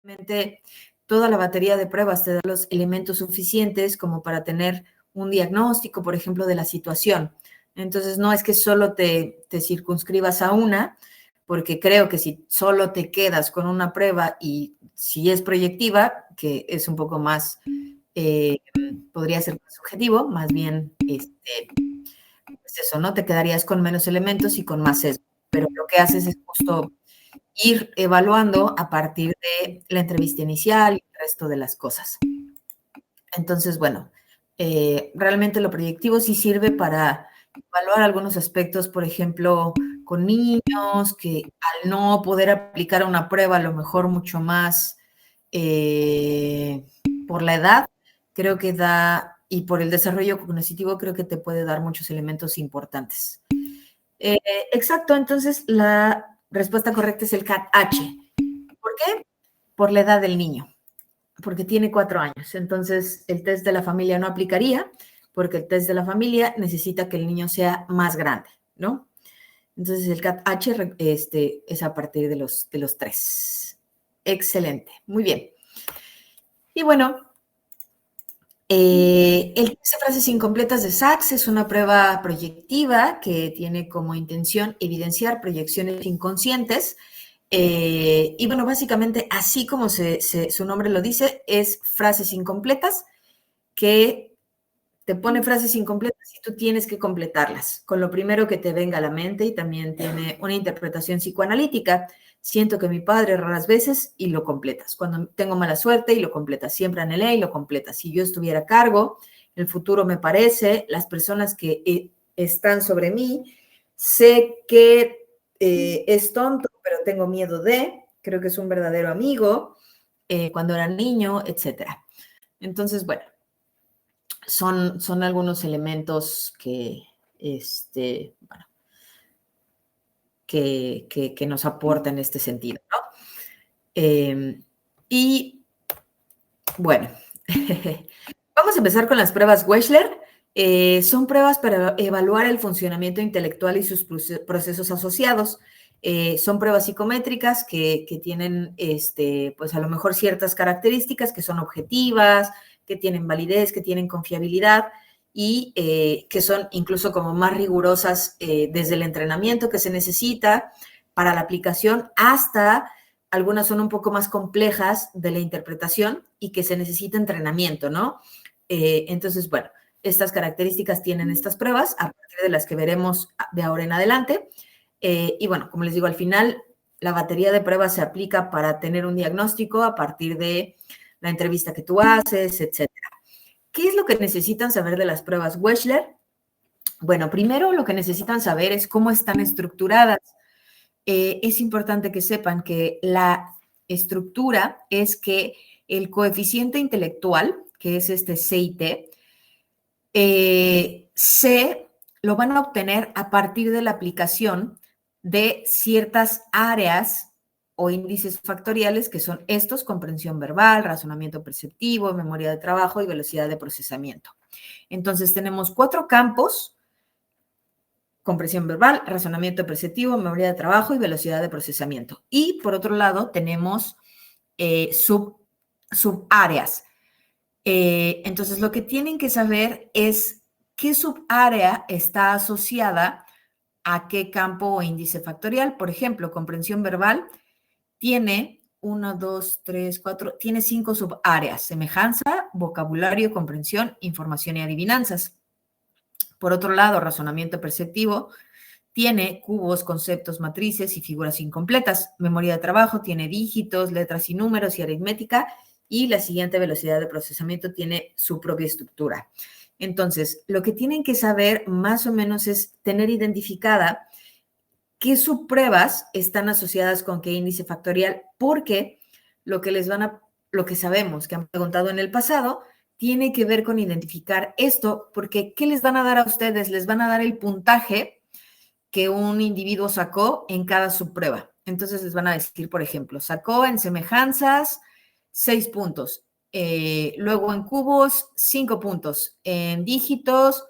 Realmente toda la batería de pruebas te da los elementos suficientes como para tener un diagnóstico, por ejemplo, de la situación. Entonces, no es que solo te circunscribas a una, porque creo que si solo te quedas con una prueba y si es proyectiva, que es un poco más, podría ser más subjetivo, más bien, pues eso, ¿no? Te quedarías con menos elementos y con más sesgo. Pero lo que haces es justo ir evaluando a partir de la entrevista inicial y el resto de las cosas. Entonces, bueno, realmente lo proyectivo sí sirve para evaluar algunos aspectos, por ejemplo, con niños que al no poder aplicar una prueba, a lo mejor mucho más por la edad, creo que da, y por el desarrollo cognitivo, creo que te puede dar muchos elementos importantes. Exacto, entonces la respuesta correcta es el CAT-H. ¿Por qué? Por la edad del niño, porque tiene 4 años. Entonces, el test de la familia no aplicaría, porque el test de la familia necesita que el niño sea más grande, ¿no? Entonces, el CAT-H es a partir de los 3. Excelente, muy bien. Y bueno, el test de frases incompletas de SACS es una prueba proyectiva que tiene como intención evidenciar proyecciones inconscientes. Y bueno, básicamente, así como su nombre lo dice, es frases incompletas que te pone frases incompletas y tú tienes que completarlas con lo primero que te venga a la mente, y también tiene una interpretación psicoanalítica. Siento que mi padre raras veces, y lo completas. Cuando tengo mala suerte, y lo completas. Siempre anhelé, y lo completas. Si yo estuviera a cargo, el futuro me parece, las personas que están sobre mí, sé que es tonto, pero tengo miedo de, creo que es un verdadero amigo, cuando era niño, etcétera. Entonces, bueno, son algunos elementos que, bueno, que nos aportan en este sentido, ¿no? Y bueno, vamos a empezar con las pruebas Wechsler. Son pruebas para evaluar el funcionamiento intelectual y sus procesos asociados. Son pruebas psicométricas que tienen, pues a lo mejor ciertas características que son objetivas, que tienen validez, que tienen confiabilidad y que son incluso como más rigurosas desde el entrenamiento que se necesita para la aplicación hasta algunas son un poco más complejas de la interpretación y que se necesita entrenamiento, ¿no? Entonces, bueno, estas características tienen estas pruebas a partir de las que veremos de ahora en adelante. Y bueno, como les digo, al final la batería de pruebas se aplica para tener un diagnóstico a partir de la entrevista que tú haces, etcétera. ¿Qué es lo que necesitan saber de las pruebas Wechsler? Bueno, primero lo que necesitan saber es cómo están estructuradas. Es importante que sepan que la estructura es que el coeficiente intelectual, que es este CIT, se lo van a obtener a partir de la aplicación de ciertas áreas o índices factoriales que son estos: comprensión verbal, razonamiento perceptivo, memoria de trabajo y velocidad de procesamiento. Entonces tenemos 4 campos: comprensión verbal, razonamiento perceptivo, memoria de trabajo y velocidad de procesamiento. Y por otro lado tenemos subáreas. Entonces lo que tienen que saber es qué subárea está asociada a qué campo o índice factorial. Por ejemplo, comprensión verbal tiene 1, 2, 3, 4, tiene 5 subáreas: semejanza, vocabulario, comprensión, información y adivinanzas. Por otro lado, razonamiento perceptivo tiene cubos, conceptos, matrices y figuras incompletas. Memoria de trabajo tiene dígitos, letras y números y aritmética. Y la siguiente, velocidad de procesamiento, tiene su propia estructura. Entonces, lo que tienen que saber más o menos es tener identificada qué subpruebas están asociadas con qué índice factorial, porque lo que sabemos que han preguntado en el pasado tiene que ver con identificar esto, porque ¿qué les van a dar a ustedes? Les van a dar el puntaje que un individuo sacó en cada subprueba. Entonces les van a decir, por ejemplo, sacó en semejanzas 6 puntos, luego en cubos 5 puntos, en dígitos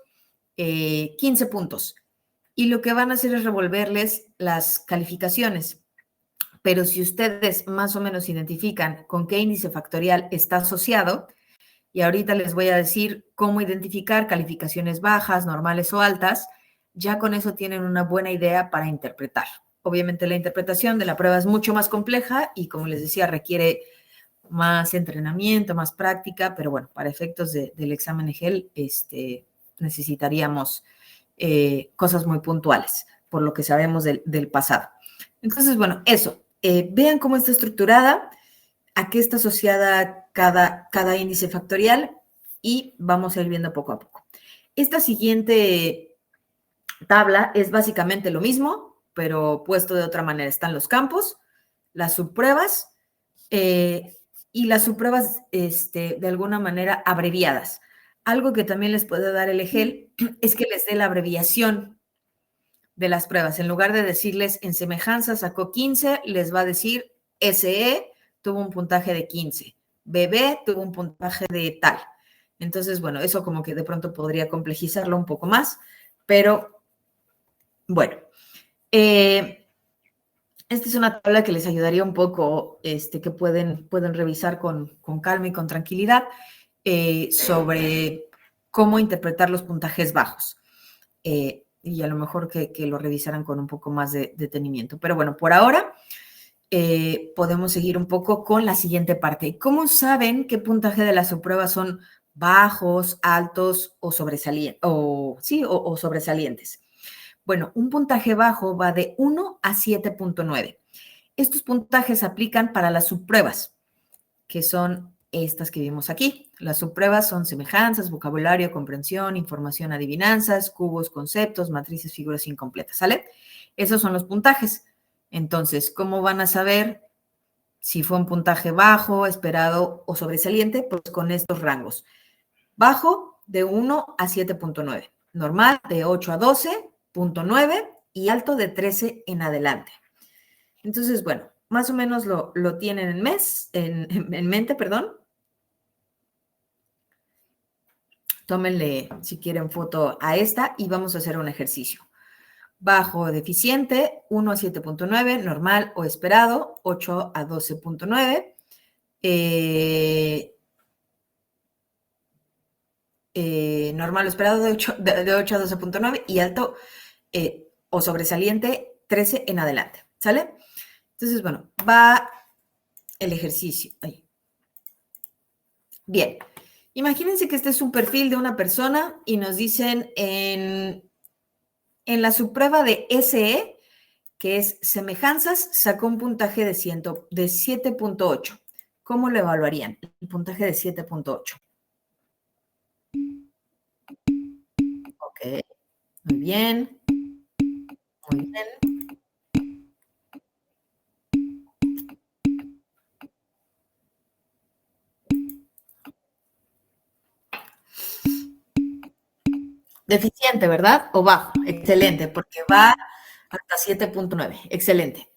15 puntos. Y lo que van a hacer es revolverles las calificaciones. pero si ustedes más o menos identifican con qué índice factorial está asociado, y ahorita les voy a decir cómo identificar calificaciones bajas, normales o altas, ya con eso tienen una buena idea para interpretar. Obviamente la interpretación de la prueba es mucho más compleja y, como les decía, requiere más entrenamiento, más práctica, pero bueno, para efectos del examen EGEL necesitaríamos cosas muy puntuales, por lo que sabemos del pasado. Entonces, bueno, eso. Vean cómo está estructurada, a qué está asociada cada índice factorial y vamos a ir viendo poco a poco. Esta siguiente tabla es básicamente lo mismo, pero puesto de otra manera. Están los campos, las subpruebas y las subpruebas de alguna manera abreviadas. Algo que también les puede dar el EGEL es que les dé la abreviación de las pruebas. En lugar de decirles en semejanza sacó 15, les va a decir SE tuvo un puntaje de 15, BB tuvo un puntaje de tal. Entonces, bueno, eso como que de pronto podría complejizarlo un poco más, pero bueno. Esta es una tabla que les ayudaría un poco, que pueden revisar con calma y con tranquilidad sobre cómo interpretar los puntajes bajos. Y a lo mejor que lo revisaran con un poco más de detenimiento. Pero bueno, por ahora podemos seguir un poco con la siguiente parte. ¿Cómo saben qué puntaje de las subpruebas son bajos, altos o sobresalientes? O sobresalientes. Bueno, un puntaje bajo va de 1 a 7.9. Estos puntajes se aplican para las subpruebas, que son estas que vimos aquí. Las subpruebas son semejanzas, vocabulario, comprensión, información, adivinanzas, cubos, conceptos, matrices, figuras incompletas, ¿sale? Esos son los puntajes. Entonces, ¿cómo van a saber si fue un puntaje bajo, esperado o sobresaliente? Pues con estos rangos. Bajo de 1 a 7.9, normal de 8 a 12.9 y alto de 13 en adelante. Entonces, bueno, más o menos lo tienen en mente, perdón. Tómenle, si quieren, foto a esta y vamos a hacer un ejercicio. Bajo deficiente, 1 a 7.9, normal o esperado, 8 a 12.9. Normal o esperado de 8 a 12.9 y alto o sobresaliente 13 en adelante, ¿sale? Entonces, bueno, va el ejercicio. Ahí. Bien, imagínense que este es un perfil de una persona y nos dicen en la subprueba de SE, que es semejanzas, sacó un puntaje de 7.8. ¿Cómo lo evaluarían? El puntaje de 7.8. Ok, muy bien, muy bien. Deficiente, ¿verdad? O bajo. Excelente, porque va hasta 7.9. Excelente.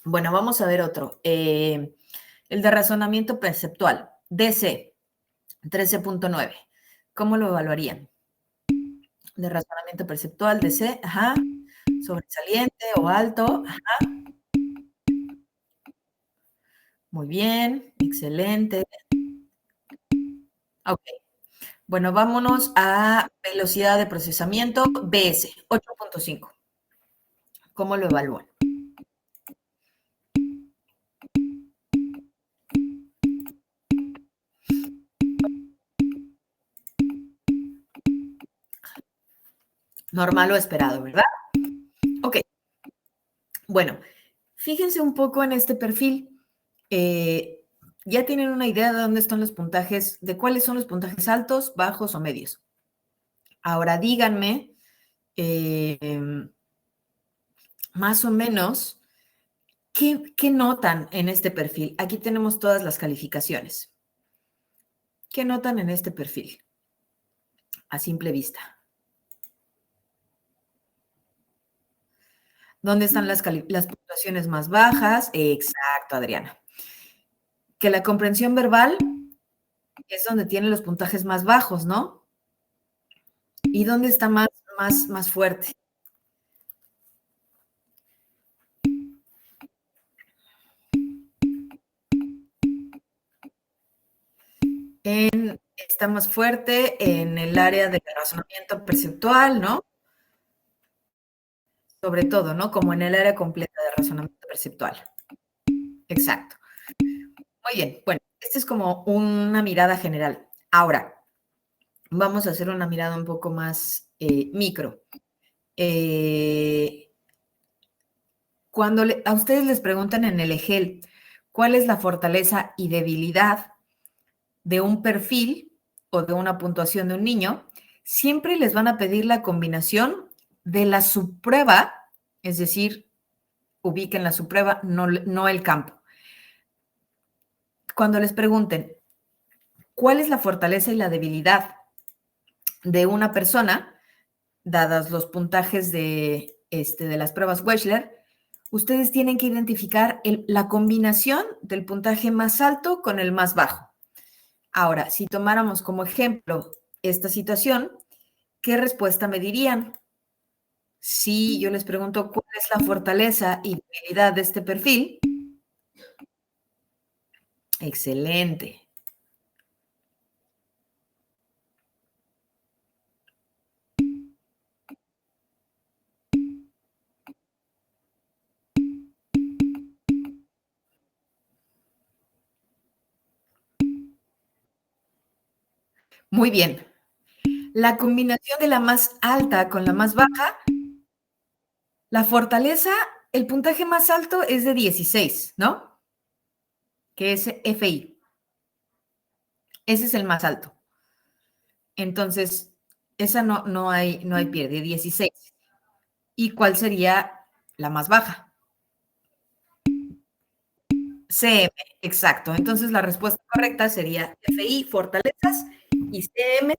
Bueno, vamos a ver otro. El de razonamiento perceptual. DC, 13.9. ¿Cómo lo evaluarían? De razonamiento perceptual, DC, ajá. Sobresaliente o alto, ajá. Muy bien, excelente. Ok. Bueno, vámonos a velocidad de procesamiento, BS, 8.5. ¿Cómo lo evalúan? Normal o esperado, ¿verdad? Ok. Bueno, fíjense un poco en este perfil. Ya tienen una idea de dónde están los puntajes, de cuáles son los puntajes altos, bajos o medios. Ahora díganme, más o menos, ¿qué notan en este perfil? Aquí tenemos todas las calificaciones. ¿Qué notan en este perfil? A simple vista. ¿Dónde están las puntuaciones más bajas? Exacto, Adriana. Que la comprensión verbal es donde tiene los puntajes más bajos, ¿no? ¿Y dónde está más fuerte? Está más fuerte en el área del razonamiento perceptual, ¿no? Sobre todo, ¿no? Como en el área completa de razonamiento perceptual. Exacto. Muy bien. Bueno, esta es como una mirada general. Ahora, vamos a hacer una mirada un poco más micro. Cuando a ustedes les preguntan en el EGEL cuál es la fortaleza y debilidad de un perfil o de una puntuación de un niño, siempre les van a pedir la combinación de la subprueba, es decir, ubiquen la subprueba, no el campo. Cuando les pregunten cuál es la fortaleza y la debilidad de una persona, dadas los puntajes de las pruebas Wechsler, ustedes tienen que identificar la combinación del puntaje más alto con el más bajo. Ahora, si tomáramos como ejemplo esta situación, ¿qué respuesta me dirían? Si yo les pregunto cuál es la fortaleza y debilidad de este perfil. Excelente. Muy bien. La combinación de la más alta con la más baja, la fortaleza, el puntaje más alto es de 16, ¿no? Que es FI. Ese es el más alto. Entonces, esa no hay pierde, 16. ¿Y cuál sería la más baja? CM, exacto. Entonces, la respuesta correcta sería FI, fortalezas, y CM,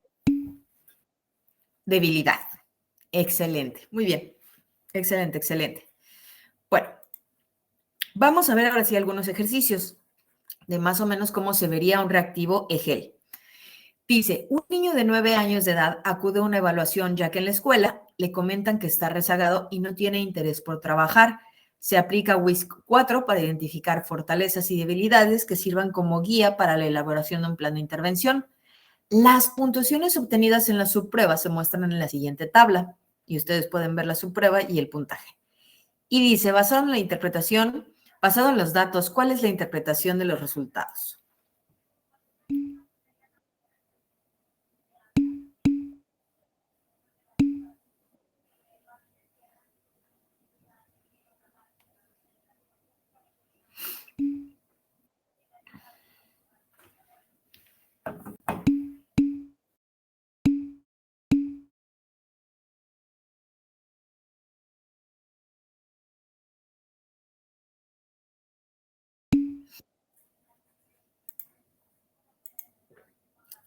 debilidad. Excelente. Muy bien. Excelente, excelente. Bueno, vamos a ver ahora sí algunos ejercicios de más o menos cómo se vería un reactivo EGEL. Dice, un niño de 9 años de edad acude a una evaluación ya que en la escuela le comentan que está rezagado y no tiene interés por trabajar. Se aplica WISC 4 para identificar fortalezas y debilidades que sirvan como guía para la elaboración de un plan de intervención. Las puntuaciones obtenidas en la subprueba se muestran en la siguiente tabla y ustedes pueden ver la subprueba y el puntaje. Y dice, basado en los datos, ¿cuál es la interpretación de los resultados?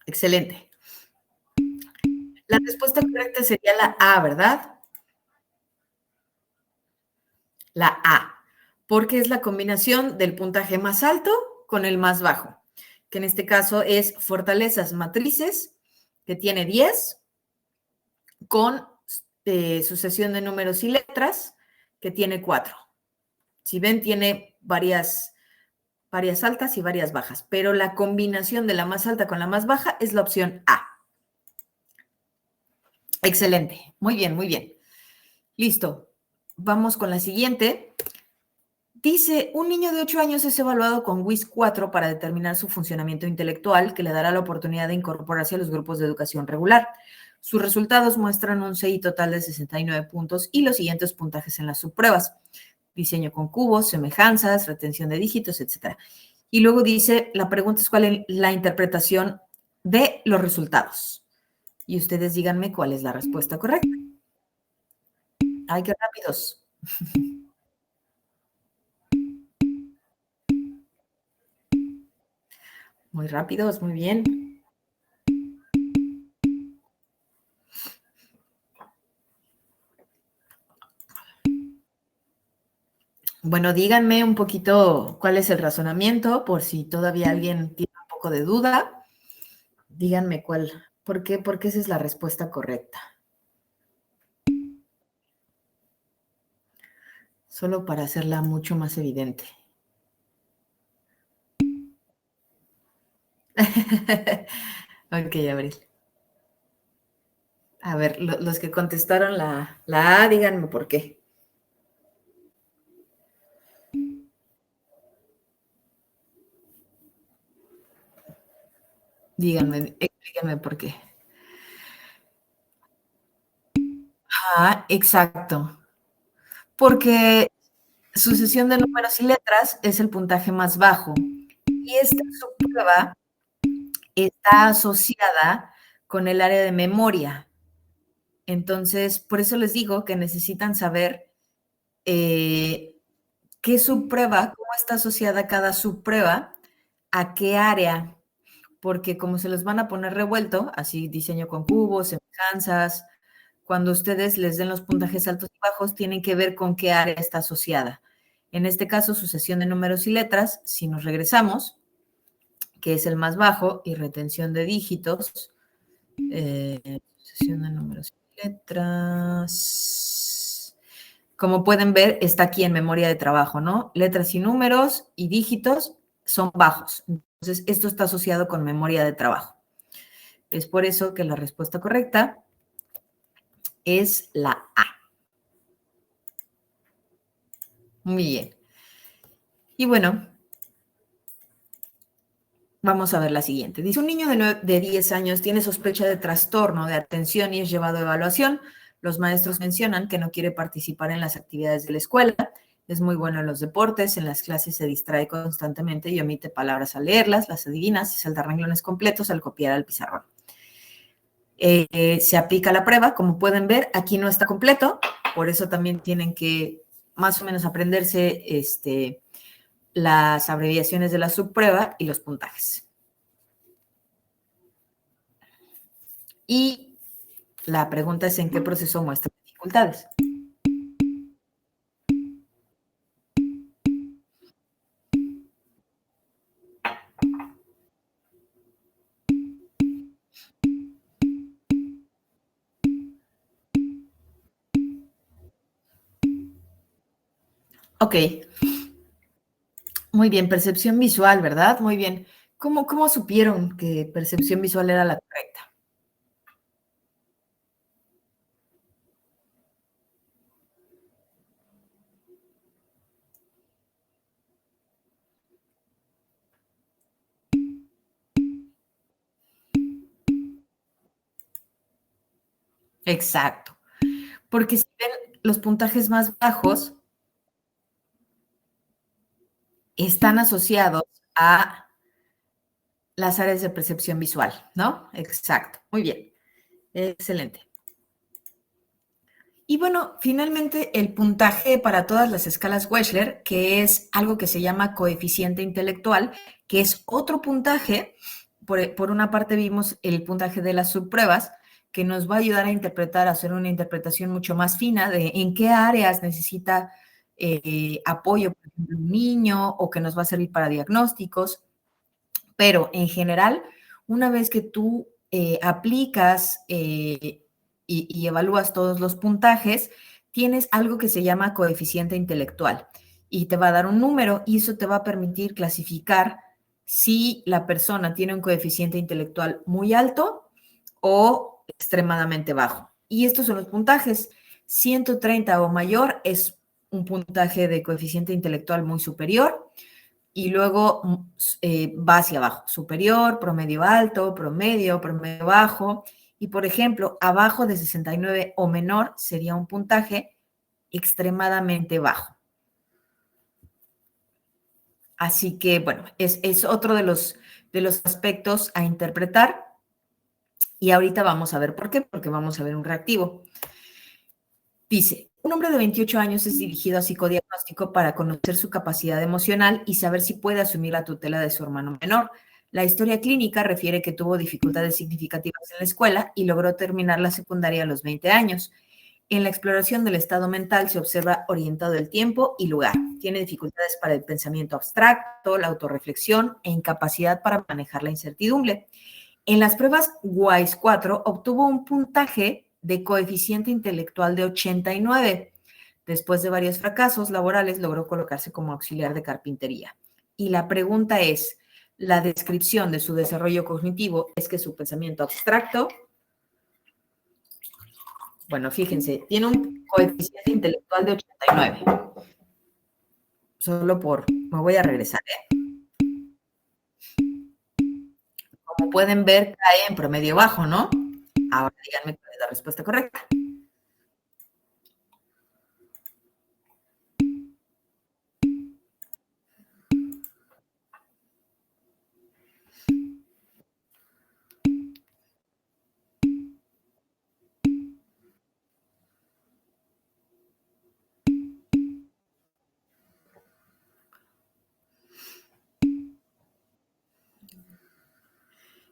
Excelente. La respuesta correcta sería la A, ¿verdad? La A, porque es la combinación del puntaje más alto con el más bajo, que en este caso es fortalezas matrices, que tiene 10, con sucesión de números y letras, que tiene 4. Si ven, tiene varias altas y varias bajas, pero la combinación de la más alta con la más baja es la opción A. Excelente, muy bien, muy bien. Listo, vamos con la siguiente. Dice, un niño de 8 años es evaluado con WIS 4 para determinar su funcionamiento intelectual, que le dará la oportunidad de incorporarse a los grupos de educación regular. Sus resultados muestran un CI total de 69 puntos y los siguientes puntajes en las subpruebas: diseño con cubos, semejanzas, retención de dígitos, etc. Y luego dice, la pregunta es cuál es la interpretación de los resultados. Y ustedes díganme cuál es la respuesta correcta. ¡Ay, qué rápidos! Muy rápidos, muy bien. Bueno, díganme un poquito cuál es el razonamiento, por si todavía alguien tiene un poco de duda. Díganme por qué esa es la respuesta correcta. Solo para hacerla mucho más evidente. Ok, Abril. A ver, los que contestaron la A, díganme por qué. Díganme, explíquenme por qué. Ah, exacto. Porque sucesión de números y letras es el puntaje más bajo. Y esta subprueba está asociada con el área de memoria. Entonces, por eso les digo que necesitan saber eh, qué subprueba, cómo está asociada cada subprueba, a qué área, porque como se los van a poner revuelto, así diseño con cubos, semejanzas, cuando ustedes les den los puntajes altos y bajos, tienen que ver con qué área está asociada. En este caso, sucesión de números y letras, si nos regresamos, que es el más bajo, y retención de dígitos, sucesión de números y letras. Como pueden ver, está aquí en memoria de trabajo, ¿no? Letras y números y dígitos son bajos. Entonces, esto está asociado con memoria de trabajo. Es por eso que la respuesta correcta es la A. Muy bien. Y bueno, vamos a ver la siguiente. Dice, un niño de 10 años tiene sospecha de trastorno de atención y es llevado a evaluación. Los maestros mencionan que no quiere participar en las actividades de la escuela. Es muy bueno en los deportes, en las clases se distrae constantemente y omite palabras al leerlas, las adivina, se salta renglones completos al copiar al pizarrón. Se aplica la prueba, como pueden ver, aquí no está completo, por eso también tienen que más o menos aprenderse las abreviaciones de la subprueba y los puntajes. Y la pregunta es en qué proceso muestra dificultades. Ok, muy bien, percepción visual, ¿verdad? Muy bien. ¿Cómo supieron que percepción visual era la correcta? Exacto, porque si ven los puntajes más bajos están asociados a las áreas de percepción visual, ¿no? Exacto, muy bien, excelente. Y bueno, finalmente el puntaje para todas las escalas Wechsler, que es algo que se llama coeficiente intelectual, que es otro puntaje. Por una parte vimos el puntaje de las subpruebas, que nos va a ayudar a interpretar, a hacer una interpretación mucho más fina de en qué áreas necesita apoyo, por ejemplo, un niño, o que nos va a servir para diagnósticos. Pero en general, una vez que tú aplicas y evalúas todos los puntajes, tienes algo que se llama coeficiente intelectual y te va a dar un número y eso te va a permitir clasificar si la persona tiene un coeficiente intelectual muy alto o extremadamente bajo. Y estos son los puntajes. 130 o mayor es un puntaje de coeficiente intelectual muy superior y luego va hacia abajo, superior, promedio alto, promedio bajo. Y por ejemplo, abajo de 69 o menor sería un puntaje extremadamente bajo. Así que, bueno, es otro de los aspectos a interpretar. Y ahorita vamos a ver por qué, porque vamos a ver un reactivo. Dice, un hombre de 28 años es dirigido a psicodiagnóstico para conocer su capacidad emocional y saber si puede asumir la tutela de su hermano menor. La historia clínica refiere que tuvo dificultades significativas en la escuela y logró terminar la secundaria a los 20 años. En la exploración del estado mental se observa orientado el tiempo y lugar. Tiene dificultades para el pensamiento abstracto, la autorreflexión e incapacidad para manejar la incertidumbre. En las pruebas WISE 4 obtuvo un puntaje de coeficiente intelectual de 89. Después de varios fracasos laborales, logró colocarse como auxiliar de carpintería. Y la pregunta es, la descripción de su desarrollo cognitivo es que su pensamiento abstracto, bueno, fíjense, tiene un coeficiente intelectual de 89. Solo me voy a regresar, ¿eh? Como pueden ver, cae en promedio bajo, ¿no? Ahora díganme cuál es la respuesta correcta.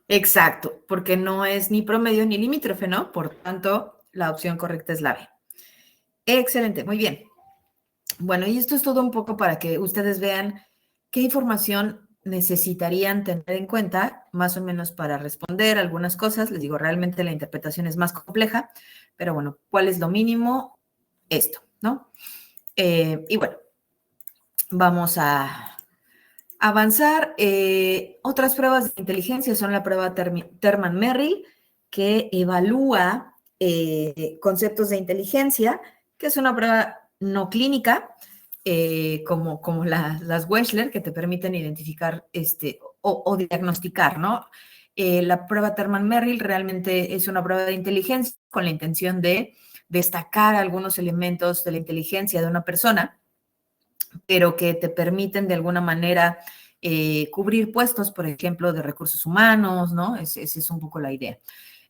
Exacto, porque no es ni promedio ni limítrofe, ¿no? Por tanto, la opción correcta es la B. Excelente, muy bien. Bueno, y esto es todo un poco para que ustedes vean qué información necesitarían tener en cuenta, más o menos para responder algunas cosas. Les digo, realmente la interpretación es más compleja, pero bueno, ¿cuál es lo mínimo? Esto, ¿no? Y bueno, vamos a avanzar. Otras pruebas de inteligencia son la prueba Terman-Merrill, que evalúa conceptos de inteligencia, que es una prueba no clínica, como las Wechsler, que te permiten identificar o diagnosticar, ¿no? La prueba Terman-Merrill realmente es una prueba de inteligencia con la intención de destacar algunos elementos de la inteligencia de una persona, pero que te permiten de alguna manera cubrir puestos, por ejemplo, de recursos humanos, ¿no? Esa es un poco la idea.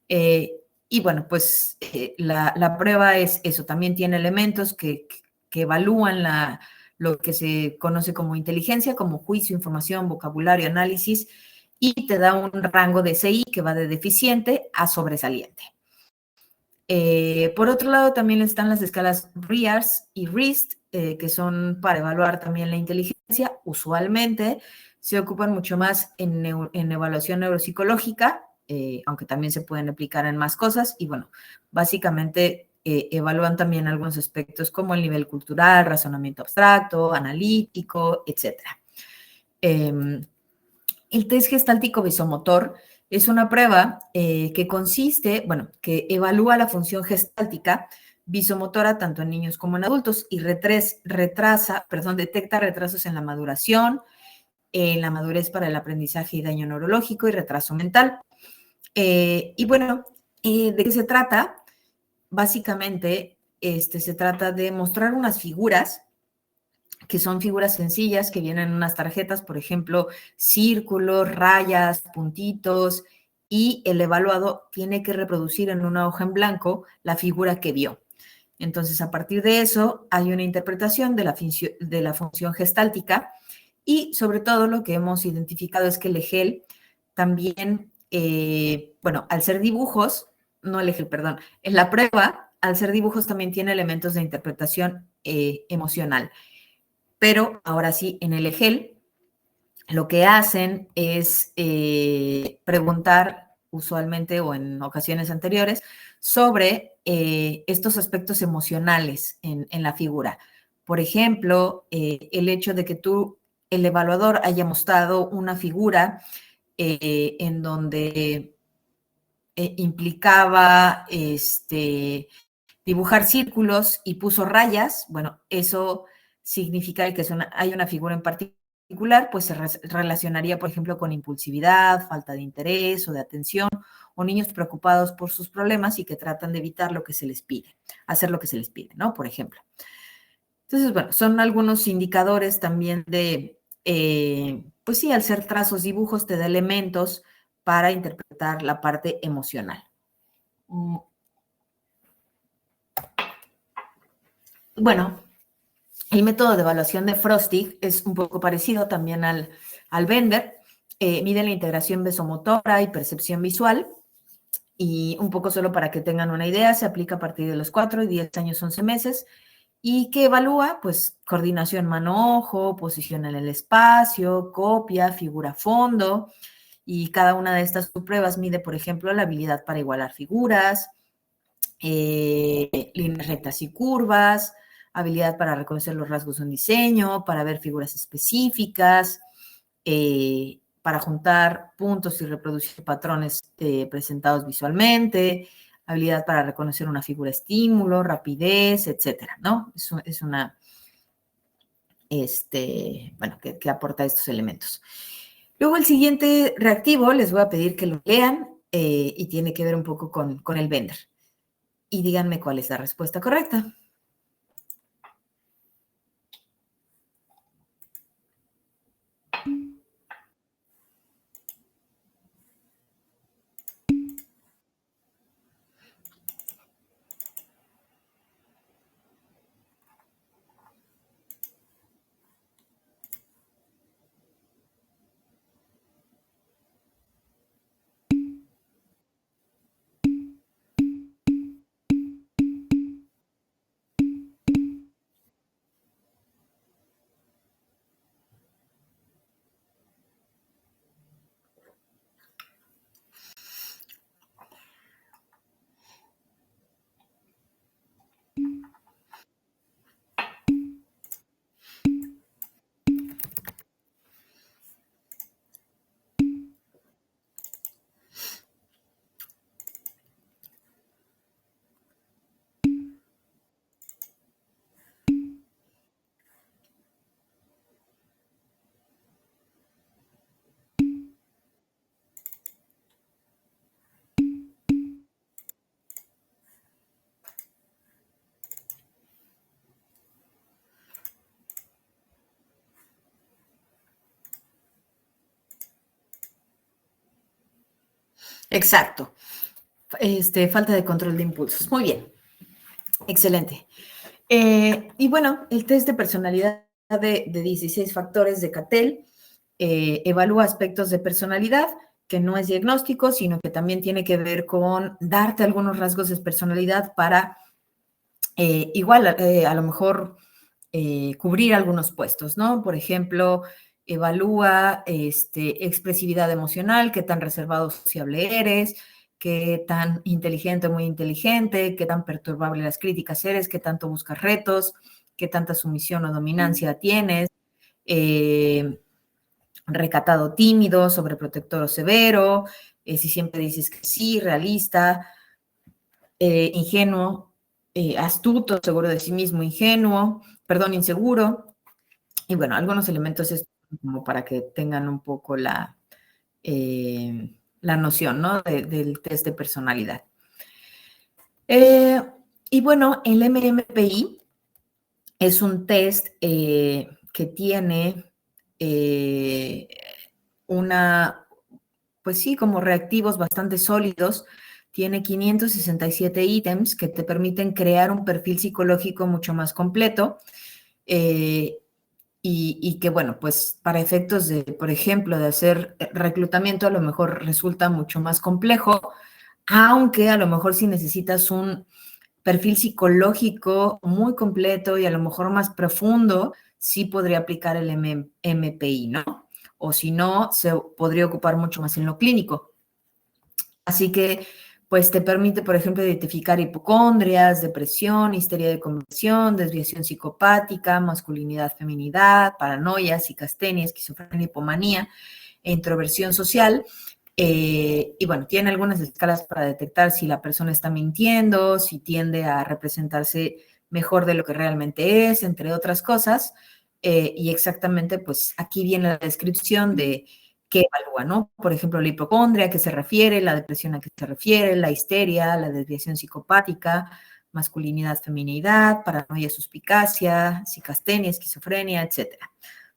Y bueno, pues la prueba es eso, también tiene elementos que evalúan lo que se conoce como inteligencia, como juicio, información, vocabulario, análisis, y te da un rango de CI que va de deficiente a sobresaliente. Por otro lado, también están las escalas RIARS y RIST, que son para evaluar también la inteligencia. Usualmente se ocupan mucho más en evaluación neuropsicológica, aunque también se pueden aplicar en más cosas. Y bueno, básicamente evalúan también algunos aspectos como el nivel cultural, razonamiento abstracto, analítico, etc. El test gestáltico visomotor es una prueba que consiste, bueno, que evalúa la función gestáltica visomotora tanto en niños como en adultos y detecta retrasos en la maduración, en la madurez para el aprendizaje y daño neurológico y retraso mental. Y bueno, ¿de qué se trata? Básicamente, se trata de mostrar unas figuras que son figuras sencillas que vienen en unas tarjetas, por ejemplo, círculos, rayas, puntitos, y el evaluado tiene que reproducir en una hoja en blanco la figura que vio. Entonces, a partir de eso, hay una interpretación de la función gestáltica y sobre todo lo que hemos identificado es que el EGEL también, bueno, al ser dibujos, no el EGEL, perdón, en la prueba, al ser dibujos también tiene elementos de interpretación emocional. Pero ahora sí, en el EGEL, lo que hacen es preguntar usualmente o en ocasiones anteriores sobre estos aspectos emocionales en la figura. Por ejemplo, el hecho de que el evaluador, haya mostrado una figura en donde implicaba dibujar círculos y puso rayas, bueno, eso significa que hay una figura en particular, pues se relacionaría, por ejemplo, con impulsividad, falta de interés o de atención, o niños preocupados por sus problemas y que tratan de evitar lo que se les pide, hacer lo que se les pide, ¿no? Por ejemplo. Entonces, bueno, son algunos indicadores también pues sí, al ser trazos, dibujos, te da elementos para interpretar la parte emocional. Bueno, el método de evaluación de Frostig es un poco parecido también al Bender. Mide la integración vasomotora y percepción visual. Y un poco solo para que tengan una idea, se aplica a partir de los 4 y 10 años, 11 meses. Y que evalúa, pues, coordinación mano-ojo, posición en el espacio, copia, figura fondo. Y cada una de estas subpruebas mide, por ejemplo, la habilidad para igualar figuras, líneas rectas y curvas, habilidad para reconocer los rasgos de un diseño, para ver figuras específicas, para juntar puntos y reproducir patrones presentados visualmente, habilidad para reconocer una figura estímulo, rapidez, etcétera, ¿no? Es una, bueno, que aporta estos elementos. Luego el siguiente reactivo, les voy a pedir que lo lean y tiene que ver un poco con el Bender. Y díganme cuál es la respuesta correcta. Exacto. Falta de control de impulsos. Muy bien. Excelente. Y bueno, el test de personalidad de 16 factores de Cattell evalúa aspectos de personalidad que no es diagnóstico, sino que también tiene que ver con darte algunos rasgos de personalidad para igual a lo mejor cubrir algunos puestos, ¿no? Por ejemplo, evalúa expresividad emocional, qué tan reservado o sociable eres, qué tan inteligente o muy inteligente, qué tan perturbable las críticas eres, qué tanto buscas retos, qué tanta sumisión o dominancia tienes, eh, recatado, tímido, sobreprotector o severo, si siempre dices que sí, realista, ingenuo, astuto, seguro de sí mismo, inseguro. Y bueno, algunos elementos como para que tengan un poco la noción, ¿no? Del test de personalidad. Y bueno, el MMPI es un test que tiene pues sí, como reactivos bastante sólidos. Tiene 567 ítems que te permiten crear un perfil psicológico mucho más completo. Y que, bueno, pues para efectos de, por ejemplo, de hacer reclutamiento, a lo mejor resulta mucho más complejo, aunque a lo mejor si necesitas un perfil psicológico muy completo y a lo mejor más profundo, sí podría aplicar el MPI, ¿no? O si no, se podría ocupar mucho más en lo clínico. Así que, pues te permite, por ejemplo, identificar hipocondrias, depresión, histeria de conversión, desviación psicopática, masculinidad, feminidad, paranoia, psicastenia, esquizofrenia, hipomanía e introversión social. Y bueno, tiene algunas escalas para detectar si la persona está mintiendo, si tiende a representarse mejor de lo que realmente es, entre otras cosas. Y exactamente, pues aquí viene la descripción de qué evalúa, ¿no? Por ejemplo, la hipocondria, a qué se refiere, la depresión a qué se refiere, la histeria, la desviación psicopática, masculinidad, feminidad, paranoia, suspicacia, psicastenia, esquizofrenia, etcétera.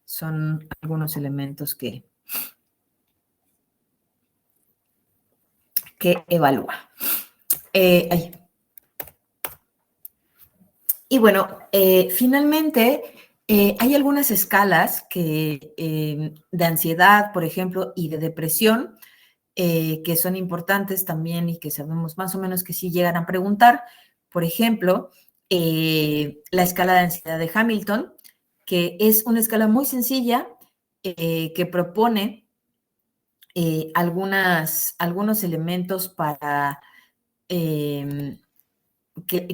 Son algunos elementos que evalúa. Y bueno, finalmente, hay algunas escalas de ansiedad, por ejemplo, y de depresión, que son importantes también y que sabemos más o menos que sí llegan a preguntar. Por ejemplo, la escala de ansiedad de Hamilton, que es una escala muy sencilla que propone algunos elementos para que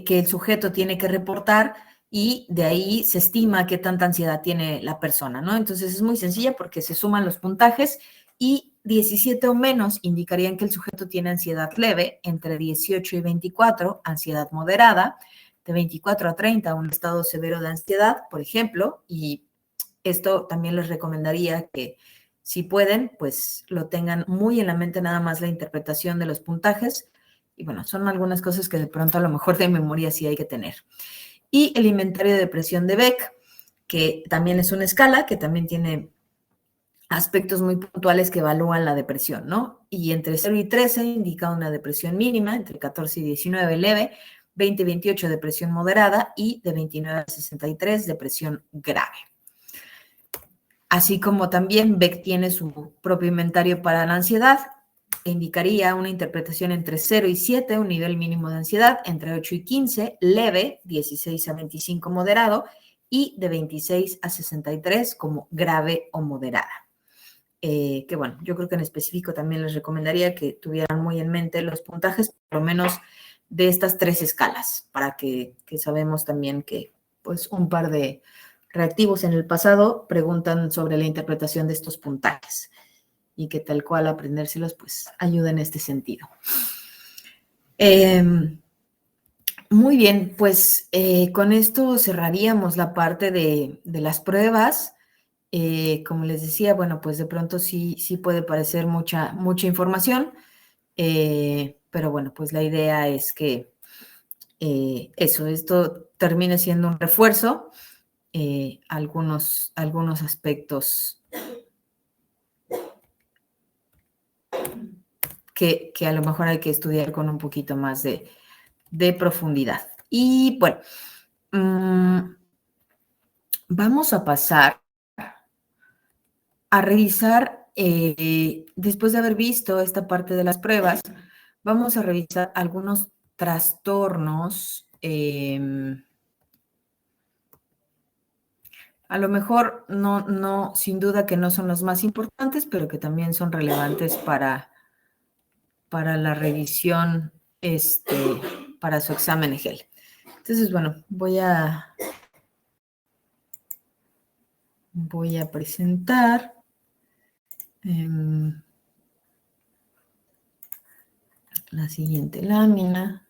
el sujeto tiene que reportar y de ahí se estima qué tanta ansiedad tiene la persona, ¿no? Entonces es muy sencilla porque se suman los puntajes y 17 o menos indicarían que el sujeto tiene ansiedad leve, entre 18 y 24, ansiedad moderada, de 24 a 30, un estado severo de ansiedad, por ejemplo, y esto también les recomendaría que si pueden, pues lo tengan muy en la mente nada más la interpretación de los puntajes. Y bueno, son algunas cosas que de pronto a lo mejor de memoria sí hay que tener. Y el inventario de depresión de Beck, que también es una escala, que también tiene aspectos muy puntuales que evalúan la depresión, ¿no? Y entre 0 y 13 indica una depresión mínima, entre 14 y 19 leve, 20 y 28 depresión moderada y de 29 a 63 depresión grave. Así como también Beck tiene su propio inventario para la ansiedad, que indicaría una interpretación entre 0 y 7, un nivel mínimo de ansiedad, entre 8 y 15, leve, 16 a 25 moderado, y de 26 a 63 como grave o moderada. Que bueno, yo creo que en específico también les recomendaría que tuvieran muy en mente los puntajes, por lo menos de estas 3 escalas, para que sabemos también que pues un par de reactivos en el pasado preguntan sobre la interpretación de estos puntajes y que tal cual aprendérselos pues ayuda en este sentido. Muy bien, pues con esto cerraríamos la parte de las pruebas. Como les decía, bueno, pues de pronto sí puede parecer mucha información, pero bueno, pues la idea es que esto termine siendo un refuerzo, algunos aspectos que a lo mejor hay que estudiar con un poquito más de profundidad. Y bueno, vamos a pasar a revisar, después de haber visto esta parte de las pruebas, vamos a revisar algunos trastornos, a lo mejor no, sin duda que no son los más importantes, pero que también son relevantes para la revisión, para su examen EGEL. Entonces, bueno, voy a presentar la siguiente lámina.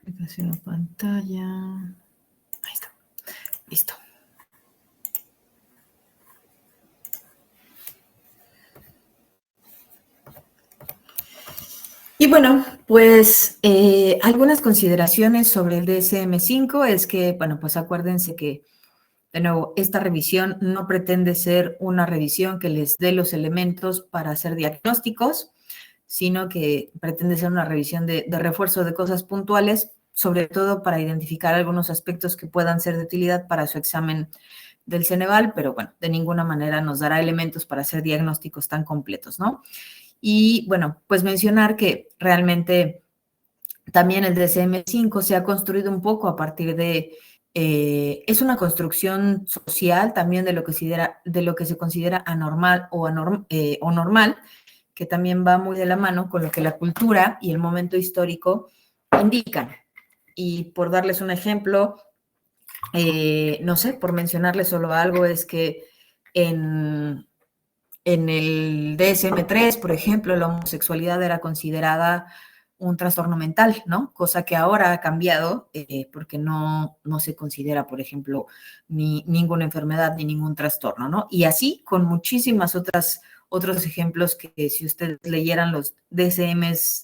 Aplicación a pantalla. Ahí está. Listo. Y bueno, pues algunas consideraciones sobre el DSM-5 es que, bueno, pues acuérdense que, de nuevo, esta revisión no pretende ser una revisión que les dé los elementos para hacer diagnósticos, sino que pretende ser una revisión de refuerzo de cosas puntuales, sobre todo para identificar algunos aspectos que puedan ser de utilidad para su examen del Ceneval, pero bueno, de ninguna manera nos dará elementos para hacer diagnósticos tan completos, ¿no? Y bueno, pues mencionar que realmente también el DSM-5 se ha construido un poco a partir de, es una construcción social también de lo que se considera anormal o normal, que también va muy de la mano con lo que la cultura y el momento histórico indican. Y por darles un ejemplo, no sé, por mencionarles solo algo, es que en el DSM-3, por ejemplo, la homosexualidad era considerada un trastorno mental, ¿no? Cosa que ahora ha cambiado porque no se considera, por ejemplo, ni ninguna enfermedad ni ningún trastorno, ¿no? Y así con muchísimas otros ejemplos que si ustedes leyeran los DSMs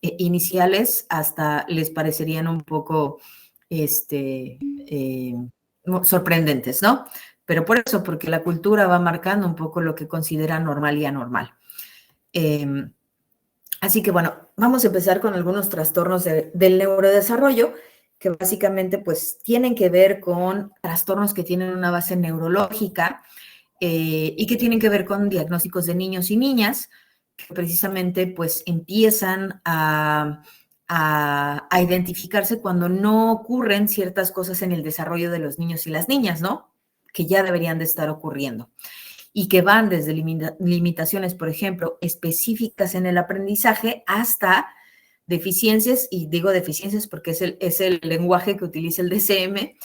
iniciales, hasta les parecerían un poco sorprendentes, ¿no? Pero por eso, porque la cultura va marcando un poco lo que considera normal y anormal. Así que bueno, vamos a empezar con algunos trastornos del neurodesarrollo, que básicamente pues tienen que ver con trastornos que tienen una base neurológica y que tienen que ver con diagnósticos de niños y niñas, que precisamente pues empiezan a identificarse cuando no ocurren ciertas cosas en el desarrollo de los niños y las niñas, ¿no? Que ya deberían de estar ocurriendo y que van desde limitaciones, por ejemplo, específicas en el aprendizaje hasta deficiencias, y digo deficiencias porque es el lenguaje que utiliza el DSM,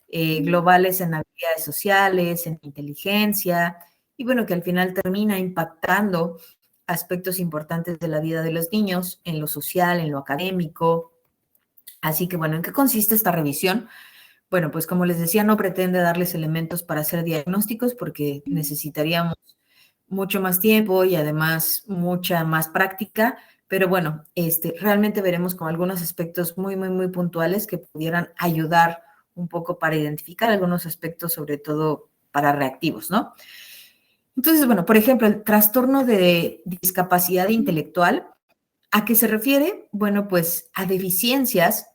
globales en habilidades sociales, en inteligencia, y bueno, que al final termina impactando aspectos importantes de la vida de los niños, en lo social, en lo académico. Así que bueno, ¿en qué consiste esta revisión? Bueno, pues como les decía, no pretende darles elementos para hacer diagnósticos porque necesitaríamos mucho más tiempo y además mucha más práctica, pero bueno, realmente veremos con algunos aspectos muy, muy, muy puntuales que pudieran ayudar un poco para identificar algunos aspectos, sobre todo para reactivos, ¿no? Entonces, bueno, por ejemplo, el trastorno de discapacidad intelectual, ¿a qué se refiere? Bueno, pues a deficiencias,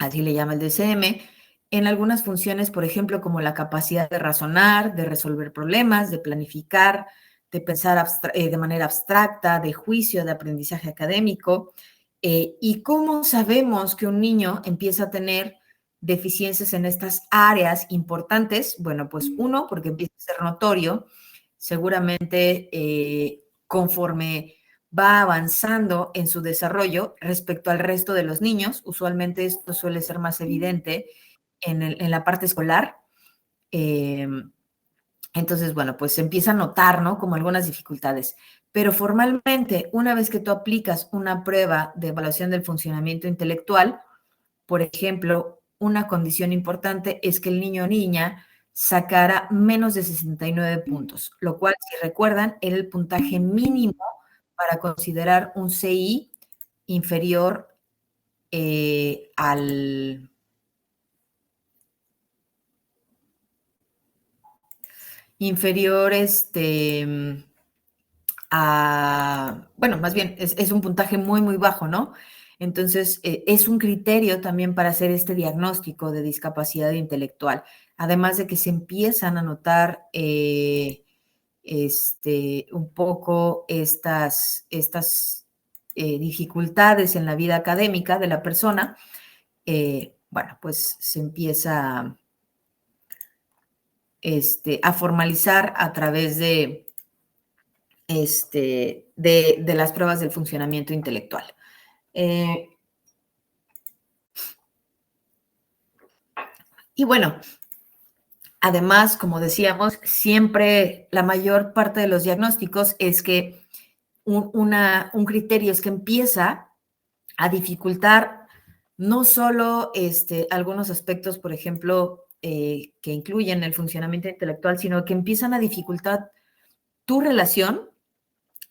así le llama el DSM, en algunas funciones, por ejemplo, como la capacidad de razonar, de resolver problemas, de planificar, de pensar de manera abstracta, de juicio, de aprendizaje académico. ¿Y cómo sabemos que un niño empieza a tener deficiencias en estas áreas importantes? Bueno, pues uno, porque empieza a ser notorio, seguramente conforme va avanzando en su desarrollo respecto al resto de los niños. Usualmente esto suele ser más evidente en la parte escolar. Eh, entonces, bueno, pues se empieza a notar, ¿no? Como algunas dificultades. Pero formalmente, una vez que tú aplicas una prueba de evaluación del funcionamiento intelectual, por ejemplo, una condición importante es que el niño o niña sacara menos de 69 puntos, lo cual, si recuerdan, era el puntaje mínimo para considerar un CI inferior al inferior bueno, más bien es un puntaje muy, muy bajo, ¿no? Entonces, es un criterio también para hacer este diagnóstico de discapacidad intelectual, además de que se empiezan a notar un poco estas dificultades en la vida académica de la persona. Bueno, pues se empieza a formalizar a través de las pruebas del funcionamiento intelectual. Eh, y bueno, además, como decíamos, siempre la mayor parte de los diagnósticos es que un criterio es que empieza a dificultar no solo algunos aspectos, por ejemplo, que incluyen el funcionamiento intelectual, sino que empiezan a dificultar tu relación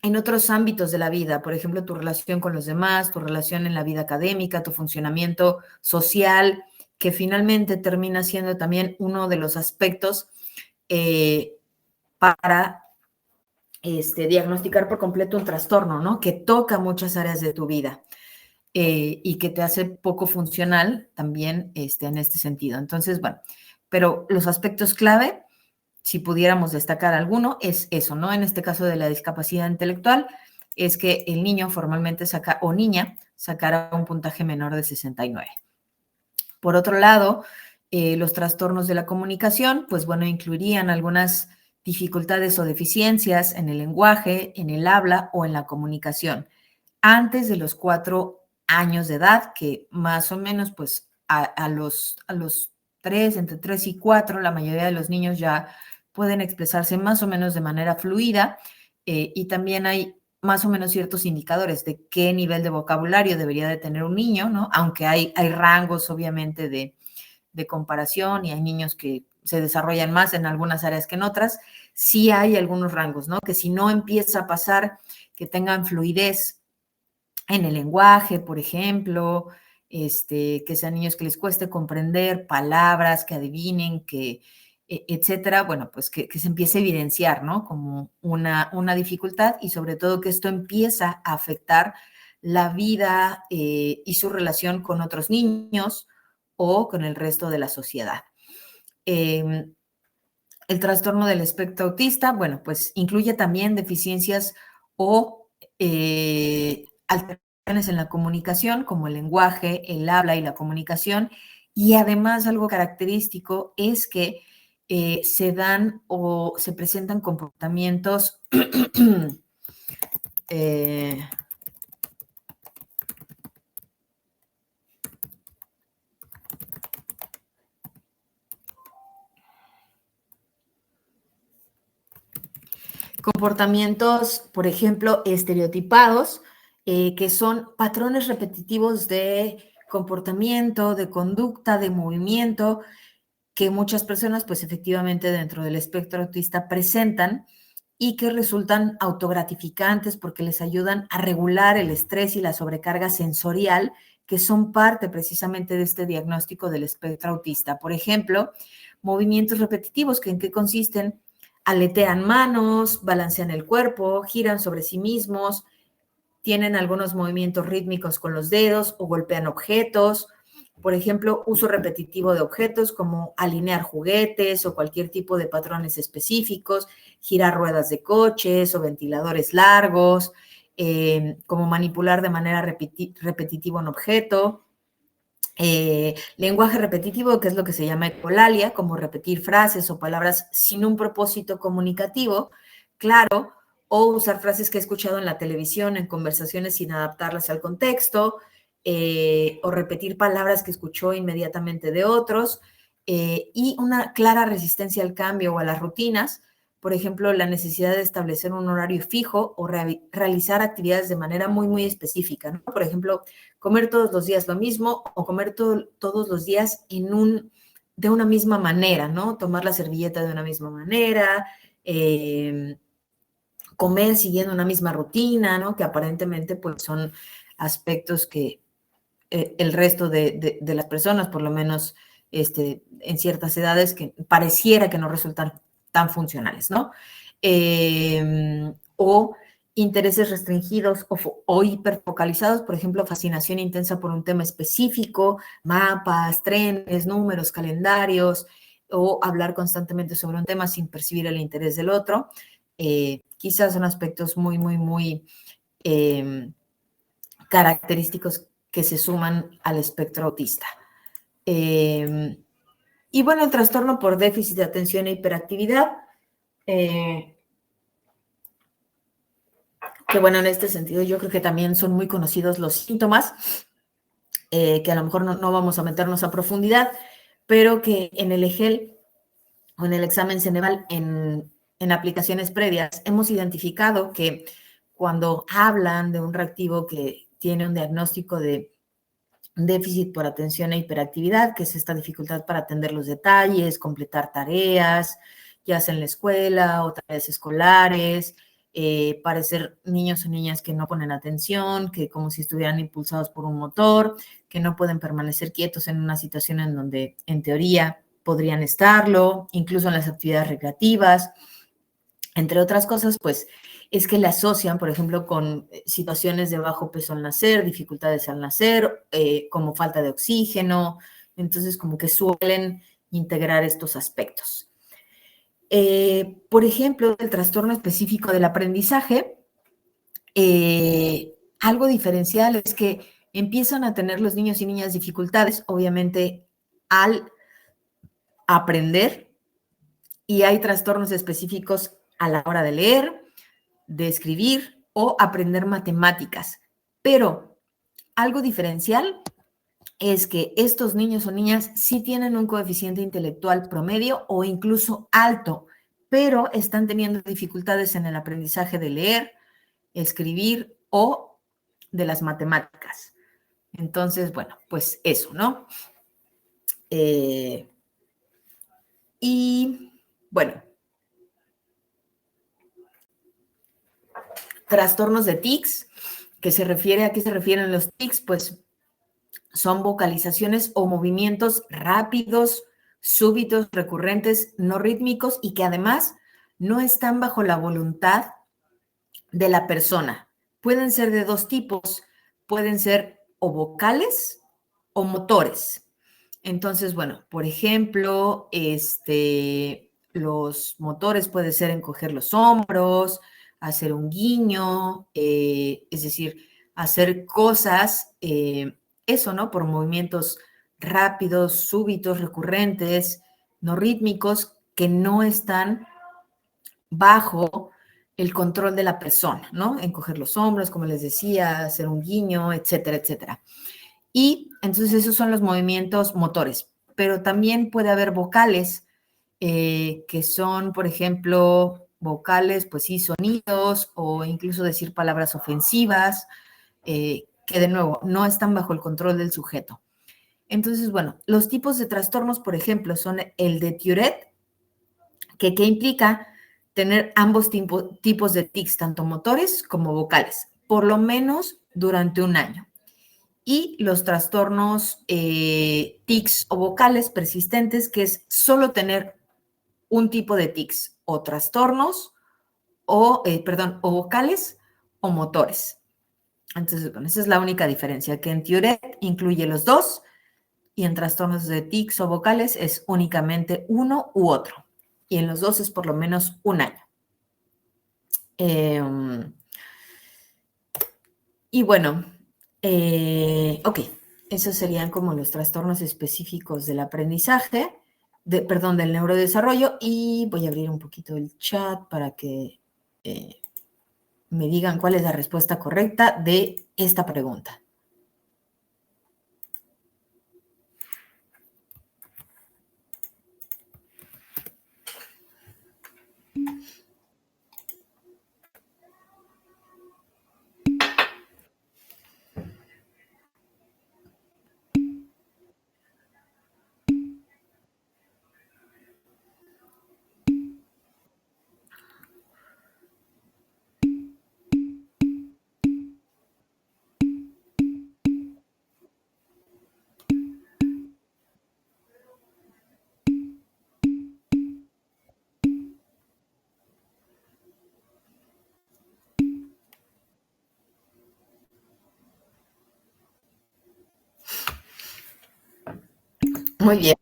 en otros ámbitos de la vida, por ejemplo, tu relación con los demás, tu relación en la vida académica, tu funcionamiento social, que finalmente termina siendo también uno de los aspectos para diagnosticar por completo un trastorno, ¿no? Que toca muchas áreas de tu vida y que te hace poco funcional también en este sentido. Entonces, bueno, pero los aspectos clave, si pudiéramos destacar alguno, es eso, ¿no? En este caso de la discapacidad intelectual, es que el niño formalmente saca, o niña, sacara un puntaje menor de 69. Por otro lado, los trastornos de la comunicación, pues bueno, incluirían algunas dificultades o deficiencias en el lenguaje, en el habla o en la comunicación, antes de los 4 años de edad, que más o menos, pues a los 3, entre 3 y 4, la mayoría de los niños ya pueden expresarse más o menos de manera fluida, y también hay más o menos ciertos indicadores de qué nivel de vocabulario debería de tener un niño, ¿no? Aunque hay rangos, obviamente, de comparación y hay niños que se desarrollan más en algunas áreas que en otras, sí hay algunos rangos, ¿no? Que si no empieza a pasar que tengan fluidez en el lenguaje, por ejemplo, que sean niños que les cueste comprender palabras, que adivinen, etcétera, bueno, pues que se empiece a evidenciar, ¿no? Como una dificultad y sobre todo que esto empieza a afectar la vida y su relación con otros niños o con el resto de la sociedad. El trastorno del espectro autista, bueno, pues incluye también deficiencias o alteraciones en la comunicación, como el lenguaje, el habla y la comunicación. Y además algo característico es que se dan o se presentan comportamientos eh, Comportamientos, por ejemplo, estereotipados, que son patrones repetitivos de comportamiento, de conducta, de movimiento, que muchas personas, pues efectivamente dentro del espectro autista presentan y que resultan autogratificantes porque les ayudan a regular el estrés y la sobrecarga sensorial, que son parte precisamente de este diagnóstico del espectro autista. Por ejemplo, movimientos repetitivos, que en qué consisten: aletean manos, balancean el cuerpo, giran sobre sí mismos, tienen algunos movimientos rítmicos con los dedos o golpean objetos. Por ejemplo, uso repetitivo de objetos como alinear juguetes o cualquier tipo de patrones específicos, girar ruedas de coches o ventiladores largos, como manipular de manera repetitiva un objeto. Lenguaje repetitivo, que es lo que se llama ecolalia, como repetir frases o palabras sin un propósito comunicativo, claro, o usar frases que he escuchado en la televisión, en conversaciones sin adaptarlas al contexto, o repetir palabras que escuchó inmediatamente de otros, y una clara resistencia al cambio o a las rutinas, por ejemplo, la necesidad de establecer un horario fijo o realizar actividades de manera muy, muy específica, ¿no? Por ejemplo, comer todos los días lo mismo o comer todos los días de una misma manera, ¿no? Tomar la servilleta de una misma manera, comer siguiendo una misma rutina, ¿no? Que aparentemente pues son aspectos que el resto de las personas, por lo menos en ciertas edades, que pareciera que no resultan tan funcionales, ¿no? O intereses restringidos o hiperfocalizados, por ejemplo, fascinación intensa por un tema específico, mapas, trenes, números, calendarios, o hablar constantemente sobre un tema sin percibir el interés del otro. Quizás son aspectos muy, muy, muy característicos que se suman al espectro autista. Y bueno, el trastorno por déficit de atención e hiperactividad, que bueno, en este sentido yo creo que también son muy conocidos los síntomas, que a lo mejor no vamos a meternos a profundidad, pero que en el EGEL o en el examen Ceneval, en aplicaciones previas, hemos identificado que cuando hablan de un reactivo que tiene un diagnóstico de déficit por atención e hiperactividad, que es esta dificultad para atender los detalles, completar tareas, ya sea en la escuela o tareas escolares, parecer niños o niñas que no ponen atención, que como si estuvieran impulsados por un motor, que no pueden permanecer quietos en una situación en donde en teoría podrían estarlo, incluso en las actividades recreativas, entre otras cosas, pues es que le asocian, por ejemplo, con situaciones de bajo peso al nacer, dificultades al nacer, como falta de oxígeno, entonces como que suelen integrar estos aspectos. Por ejemplo, el trastorno específico del aprendizaje, algo diferencial es que empiezan a tener los niños y niñas dificultades, obviamente, al aprender, y hay trastornos específicos a la hora de leer, de escribir o aprender matemáticas. Pero algo diferencial es que estos niños o niñas sí tienen un coeficiente intelectual promedio o incluso alto, pero están teniendo dificultades en el aprendizaje de leer, escribir o de las matemáticas. Entonces, bueno, pues eso, ¿no? Y bueno, trastornos de tics, que se refiere a qué se refieren los tics, pues son vocalizaciones o movimientos rápidos, súbitos, recurrentes, no rítmicos y que además no están bajo la voluntad de la persona. Pueden ser de dos tipos, pueden ser o vocales o motores. Entonces, bueno, por ejemplo, los motores pueden ser encoger los hombros, hacer un guiño, es decir, hacer cosas, eso, ¿no? Por movimientos rápidos, súbitos, recurrentes, no rítmicos, que no están bajo el control de la persona, ¿no? Encoger los hombros, como les decía, hacer un guiño, etcétera, etcétera. Y entonces esos son los movimientos motores, pero también puede haber vocales, que son, por ejemplo, vocales, pues sí, sonidos o incluso decir palabras ofensivas, que de nuevo no están bajo el control del sujeto. Entonces, bueno, los tipos de trastornos, por ejemplo, son el de Tourette, que implica tener ambos tipos de tics, tanto motores como vocales, por lo menos durante un año. Y los trastornos tics o vocales persistentes, que es solo tener un tipo de tics o trastornos o vocales o motores. Entonces, bueno, esa es la única diferencia, que en Tourette incluye los dos y en trastornos de tics o vocales es únicamente uno u otro. Y en los dos es por lo menos un año. Y bueno, ok, esos serían como los trastornos específicos del aprendizaje, perdón, del neurodesarrollo. Y voy a abrir un poquito el chat para que me digan cuál es la respuesta correcta de esta pregunta. Muy bien.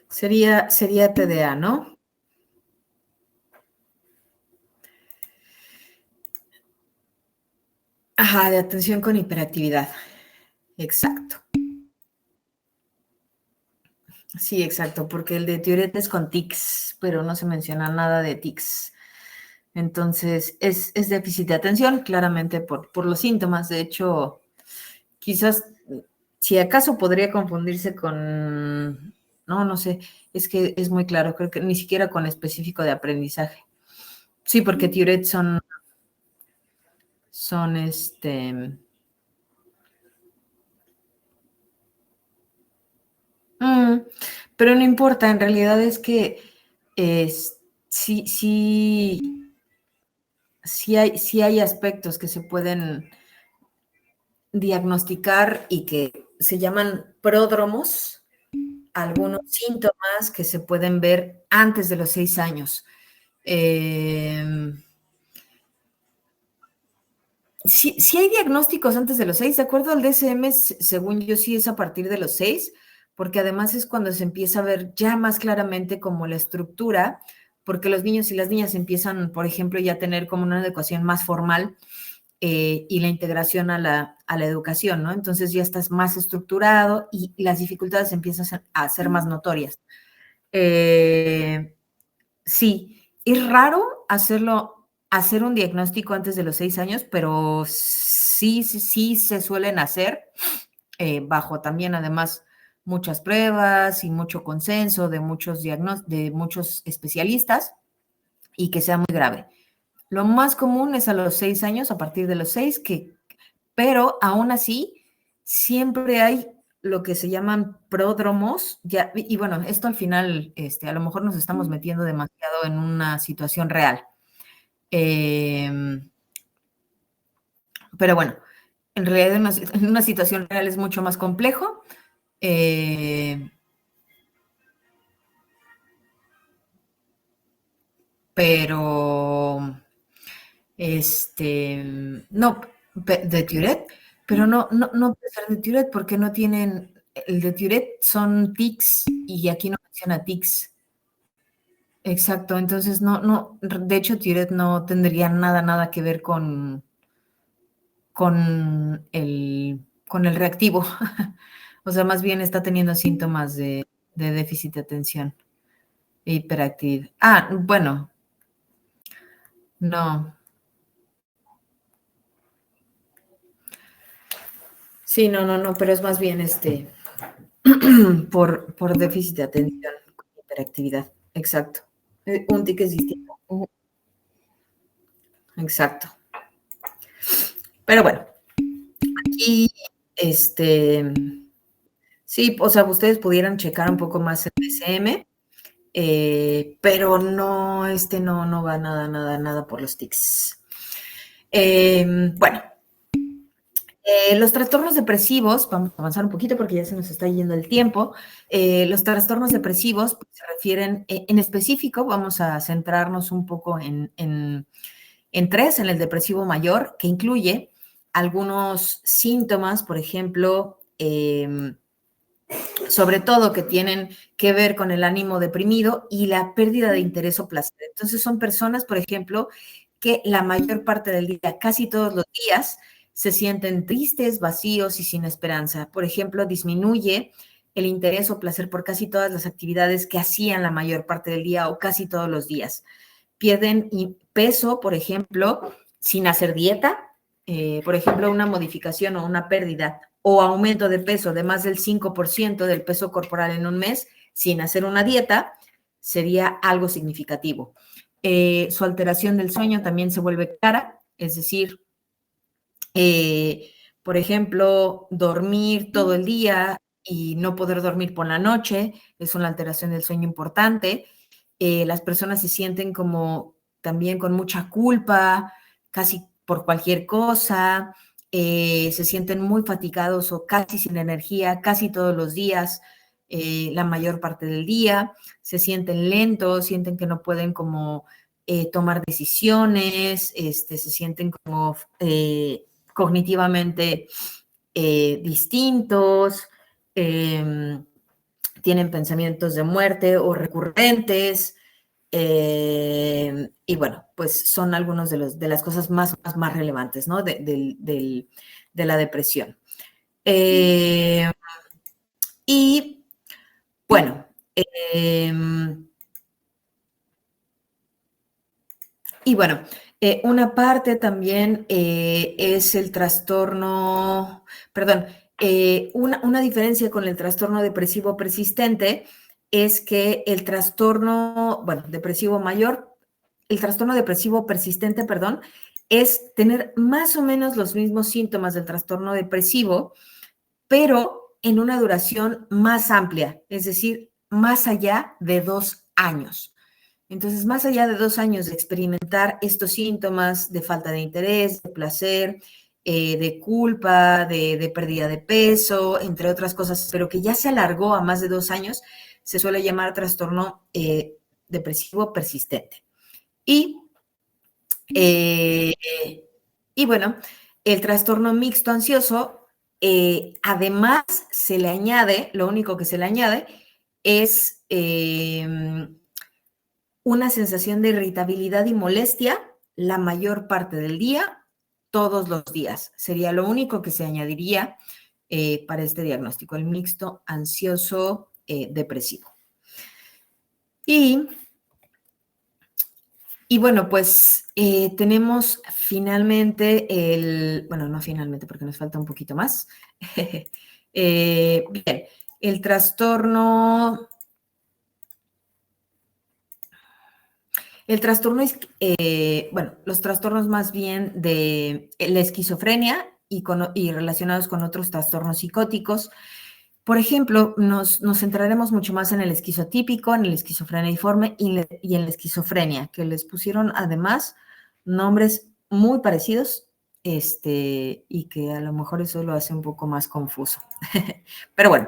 Sería TDA, ¿no? Ajá, de atención con hiperactividad. Exacto. Sí, exacto, porque el de Tourette es con tics, pero no se menciona nada de tics. Entonces, es déficit de atención, claramente por los síntomas. De hecho, quizás, si acaso podría confundirse con, no sé, es que es muy claro, creo que ni siquiera con específico de aprendizaje. Sí, porque Tourette son pero no importa, en realidad es que sí, sí hay aspectos que se pueden diagnosticar y que se llaman pródromos, algunos síntomas que se pueden ver antes de los 6 años. Sí hay diagnósticos antes de los 6, de acuerdo al DSM, según yo sí es a partir de los 6, porque además es cuando se empieza a ver ya más claramente como la estructura, porque los niños y las niñas empiezan, por ejemplo, ya a tener como una educación más formal y la integración a la educación, ¿no? Entonces ya estás más estructurado y las dificultades empiezan a ser más notorias. Sí, es raro hacer un diagnóstico antes de los 6 años, pero sí se suelen hacer, bajo también además muchas pruebas y mucho consenso de de muchos especialistas y que sea muy grave. Lo más común es a los 6 años, a partir de los 6, pero aún así siempre hay lo que se llaman pródromos, ya, y bueno, esto al final, a lo mejor nos estamos metiendo demasiado en una situación real. Pero bueno, en realidad en una situación real es mucho más complejo. Pero, no, de Tourette, pero no puede ser de Tourette porque no tienen, el de Tourette son tics y aquí no menciona tics. Exacto, entonces de hecho Tourette no tendría nada que ver con el reactivo. O sea, más bien está teniendo síntomas de déficit de atención e hiperactividad. Bueno, No. Sí, no, no, no, pero es más bien por déficit de atención, hiperactividad. Exacto. Un tic es distinto. Exacto. Pero bueno, aquí, sí, o sea, ustedes pudieran checar un poco más el DSM, pero no, no va nada, nada, nada por los tics. Bueno, los trastornos depresivos, vamos a avanzar un poquito porque ya se nos está yendo el tiempo. Los trastornos depresivos pues, se refieren, en específico, vamos a centrarnos un poco en tres, en el depresivo mayor, que incluye algunos síntomas, por ejemplo, sobre todo que tienen que ver con el ánimo deprimido y la pérdida de interés o placer. Entonces son personas, por ejemplo, que la mayor parte del día, casi todos los días, se sienten tristes, vacíos y sin esperanza. Por ejemplo, disminuye el interés o placer por casi todas las actividades que hacían la mayor parte del día o casi todos los días. Pierden peso, por ejemplo, sin hacer dieta, por ejemplo, una modificación o una pérdida o aumento de peso de más del 5% del peso corporal en un mes sin hacer una dieta, sería algo significativo. Su alteración del sueño también se vuelve clara, es decir, por ejemplo, dormir todo el día y no poder dormir por la noche es una alteración del sueño importante. Las personas se sienten como también con mucha culpa, casi por cualquier cosa, se sienten muy fatigados o casi sin energía, casi todos los días, la mayor parte del día, se sienten lentos, sienten que no pueden como tomar decisiones, se sienten como cognitivamente distintos, tienen pensamientos de muerte o recurrentes, y bueno, pues son algunos de las cosas más relevantes, ¿no? De la depresión. Y bueno, una parte también es el trastorno, perdón, una diferencia con el trastorno depresivo persistente es que el trastorno, bueno, depresivo mayor, el trastorno depresivo persistente, perdón, es tener más o menos los mismos síntomas del trastorno depresivo, pero en una duración más amplia, es decir, más allá de 2 años. Entonces, más allá de 2 años de experimentar estos síntomas de falta de interés, de placer, de culpa, de pérdida de peso, entre otras cosas, pero que ya se alargó a más de 2 años, se suele llamar trastorno depresivo persistente. Y, eh, y bueno, el trastorno mixto ansioso, además se le añade, lo único que se le añade es una sensación de irritabilidad y molestia la mayor parte del día, todos los días. Sería lo único que se añadiría para este diagnóstico, el mixto ansioso depresivo. Y bueno, pues tenemos finalmente bueno, no finalmente porque nos falta un poquito más. Bien, el trastorno. El trastorno es, bueno, los trastornos más bien de la esquizofrenia y relacionados con otros trastornos psicóticos. Por ejemplo, nos centraremos mucho más en el esquizotípico, en el esquizofreneiforme y en la esquizofrenia, que les pusieron además nombres muy parecidos, y que a lo mejor eso lo hace un poco más confuso. Pero bueno,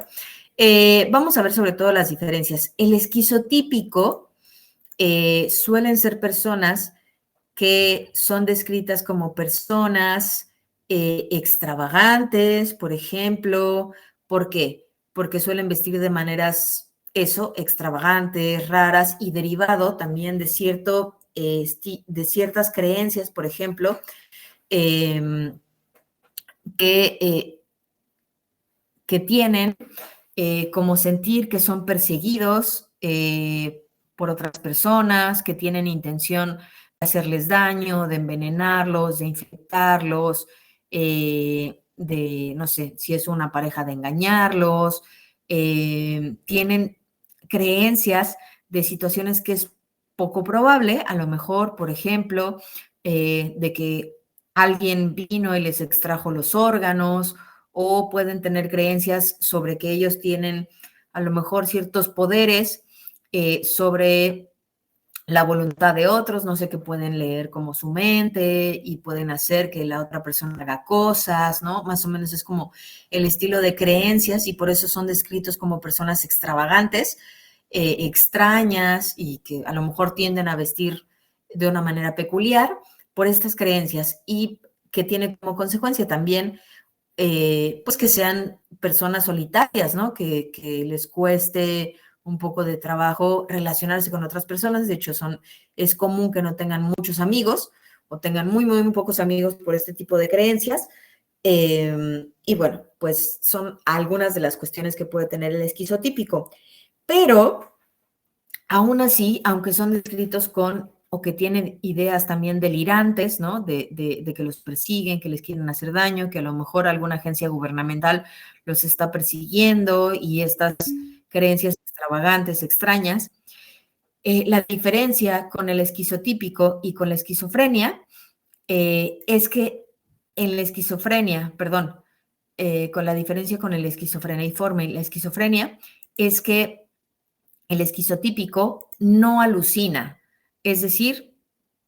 vamos a ver sobre todo las diferencias. El esquizotípico suelen ser personas que son descritas como personas extravagantes, por ejemplo. ¿Por qué? Porque suelen vestir de maneras, extravagantes, raras y derivado también de de ciertas creencias, por ejemplo, eh, que, eh, que tienen como sentir que son perseguidos por otras personas, que tienen intención hacerles daño, de envenenarlos, de infectarlos, de, no sé, si es una pareja, de engañarlos. Tienen creencias de situaciones que es poco probable, a lo mejor, por ejemplo, de que alguien vino y les extrajo los órganos, o pueden tener creencias sobre que ellos tienen a lo mejor ciertos poderes sobre la voluntad de otros, no sé, que pueden leer como su mente y pueden hacer que la otra persona haga cosas, ¿no? Más o menos es como el estilo de creencias, y por eso son descritos como personas extravagantes, extrañas, y que a lo mejor tienden a vestir de una manera peculiar por estas creencias, y que tiene como consecuencia también pues que sean personas solitarias, ¿no? Que les cueste un poco de trabajo relacionarse con otras personas. De hecho, es común que no tengan muchos amigos o tengan muy, muy, muy pocos amigos por este tipo de creencias. Y bueno, pues son algunas de las cuestiones que puede tener el esquizotípico. Pero aún así, aunque son descritos con o que tienen ideas también delirantes, ¿no? De que los persiguen, que les quieren hacer daño, que a lo mejor alguna agencia gubernamental los está persiguiendo, y estas creencias extravagantes, extrañas. La diferencia con el esquizotípico y con la esquizofrenia es que en la esquizofrenia, perdón, con la diferencia con el esquizofreneiforme y la esquizofrenia, es que el esquizotípico no alucina, es decir,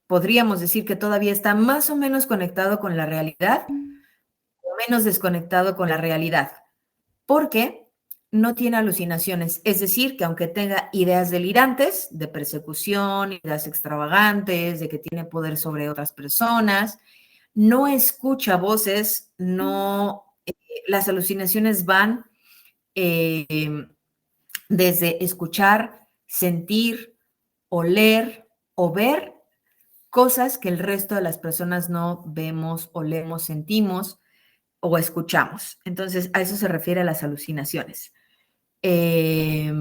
podríamos decir que todavía está más o menos conectado con la realidad, o menos desconectado con la realidad, porque no tiene alucinaciones. Es decir, que aunque tenga ideas delirantes de persecución, ideas extravagantes, de que tiene poder sobre otras personas, no escucha voces, no, las alucinaciones van eh, desde escuchar, sentir, oler o ver cosas que el resto de las personas no vemos, olemos, sentimos o escuchamos. Entonces, a eso se refiere a las alucinaciones. Eh,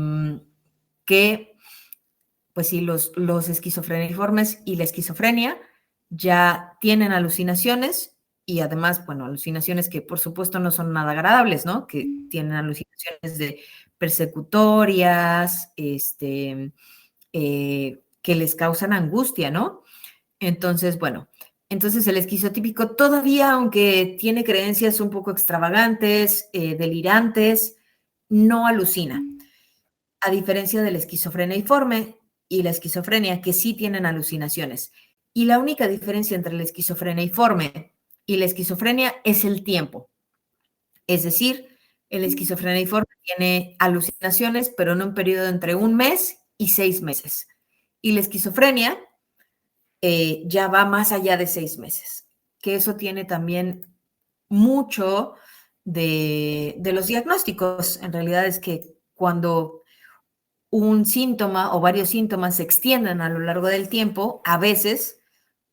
que, pues sí, los esquizofreniformes y la esquizofrenia ya tienen alucinaciones, y además, bueno, alucinaciones que por supuesto no son nada agradables, ¿no? Que tienen alucinaciones de persecutorias, que les causan angustia, ¿no? Entonces, bueno, entonces el esquizotípico todavía, aunque tiene creencias un poco extravagantes, delirantes, no alucina, a diferencia del esquizofreneiforme y la esquizofrenia, que sí tienen alucinaciones. Y la única diferencia entre el esquizofreneiforme y la esquizofrenia es el tiempo. Es decir, el esquizofreneiforme tiene alucinaciones, pero en un periodo entre 1 mes y 6 meses. Y la esquizofrenia ya va más allá de 6 meses, que eso tiene también mucho de los diagnósticos. En realidad es que cuando un síntoma o varios síntomas se extienden a lo largo del tiempo, a veces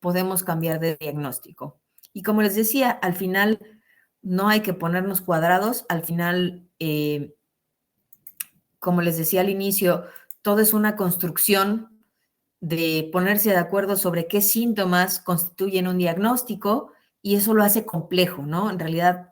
podemos cambiar de diagnóstico. Y como les decía, al final no hay que ponernos cuadrados, al final, como les decía al inicio, todo es una construcción de ponerse de acuerdo sobre qué síntomas constituyen un diagnóstico, y eso lo hace complejo, ¿no? En realidad,